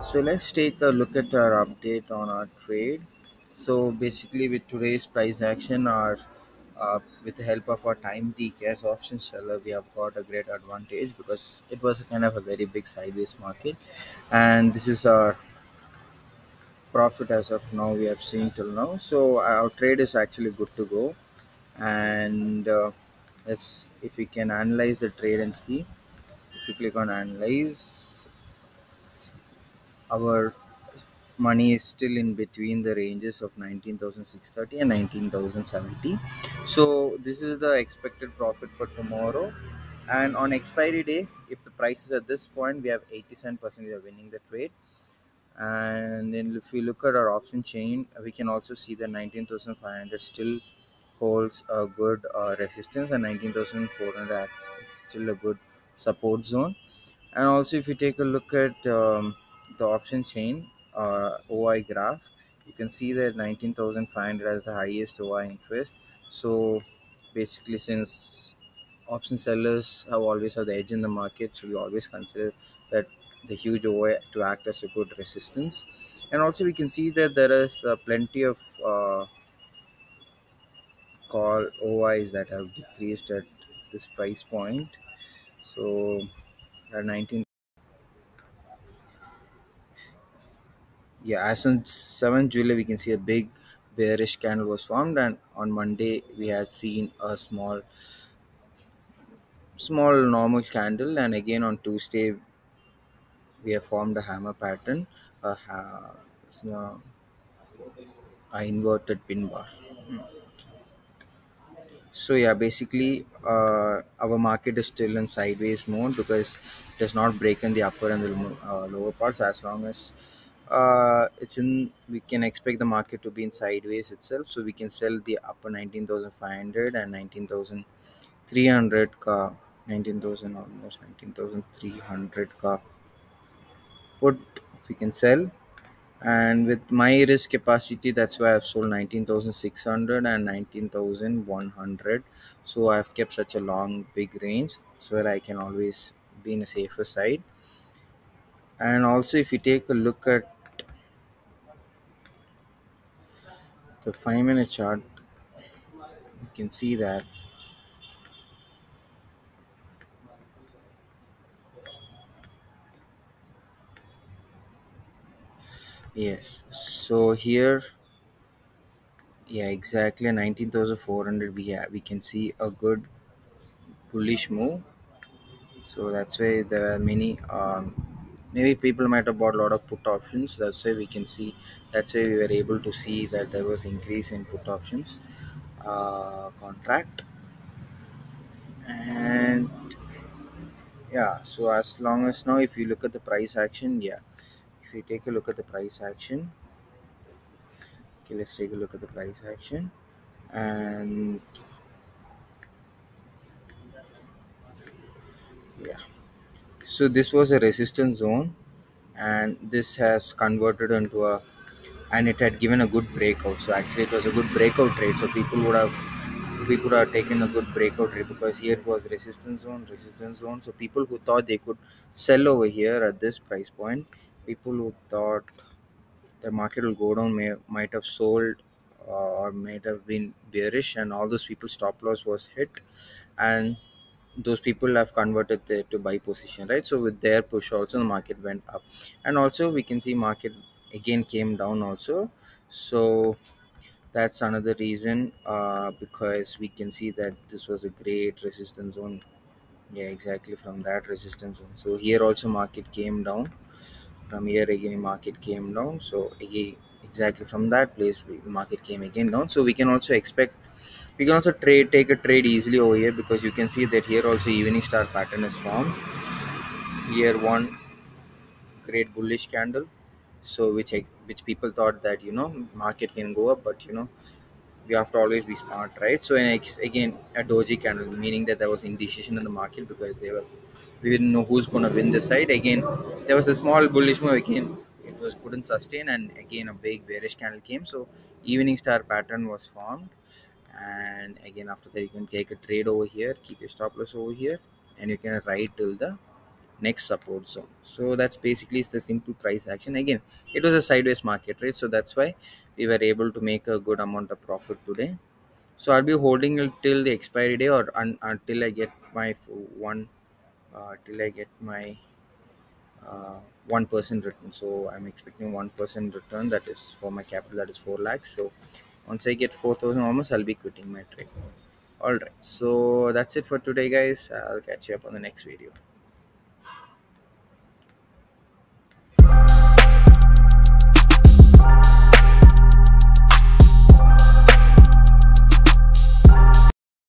So let's take a look at our update on our trade. So basically, with today's price action, our with the help of our time D cash option seller, we have got a great advantage because it was a kind of a very big sideways market, and this is our profit as of now. We have seen till now. So our trade is actually good to go, and let's if we can analyze the trade and see. If you click on analyze, our money is still in between the ranges of 19,630 and 19,070. So this is the expected profit for tomorrow, and on expiry day, if the price is at this point, we have 87% we are winning the trade. And then if we look at our option chain, we can also see that 19,500 still holds a good resistance, and 19,400 is still a good support zone. And also, if you take a look at the option chain OI graph, you can see that 19,500 has the highest OI interest. So basically, since option sellers have always have the edge in the market, so we always consider that the huge OI to act as a good resistance. And also, we can see that there is plenty of call OIs that have decreased at this price point. So at 19, yeah, as on 7th July, we can see a big bearish candle was formed, and on Monday we had seen a small normal candle, and again on Tuesday we have formed a hammer pattern, a, a inverted pin bar. So yeah, basically, our market is still in sideways mode because it has not broken the upper and the lower parts. As long as it's in, we can expect the market to be in sideways itself. So we can sell the upper 19,500 and 19,300 ka, 19,000 almost 19,300 ka put we can sell. And with my risk capacity, that's why I've sold 19,600 and 19,100. So I've kept such a long big range so that I can always be in a safer side. And also, if you take a look at the 5 minute chart, you can see that, yes, so here, yeah, exactly 19,400, we can see a good bullish move. So that's why there are many maybe people might have bought a lot of put options. That's why we can see, that's why we were able to see that there was increase in put options contract. And yeah, so as long as now, if you look at the price action, yeah, if you take a look at the price action, okay, let's take a look at the price action. And yeah, so this was a resistance zone, and this has converted into a, and it had given a good breakout. So actually, it was a good breakout trade. So people have taken a good breakout trade because here was resistance zone, resistance zone. So people who thought they could sell over here at this price point, people who thought the market will go down might have sold or might have been bearish, and all those people stop loss was hit, and those people have converted to buy position, right? So with their push also the market went up, and also we can see market again came down also. So that's another reason, because we can see that this was a great resistance zone. Yeah, exactly, from that resistance zone. So here also market came down, from here again market came down. So again, exactly from that place market came again down. So we can also expect, we can also take a trade easily over here, because you can see that here also evening star pattern is formed. Here one great bullish candle, so which people thought that market can go up, but we have to always be smart, right? So again a doji candle, meaning that there was indecision in the market because we didn't know who's going to win the side. Again, there was a small bullish move, again it was couldn't sustain, and again a big bearish candle came. So evening star pattern was formed, and again after that you can take a trade over here, keep your stop loss over here, and you can ride till the next support zone. So that's basically is the simple price action. Again, it was a sideways market, right? So that's why we were able to make a good amount of profit today. So I'll be holding it till the expiry day, or until I get my one, till I get my 1% return. So I'm expecting 1% return. That is for my capital. That is 4 lakhs. So once I get 4,000 almost, I'll be quitting my trade. All right. So that's it for today, guys. I'll catch you up on the next video.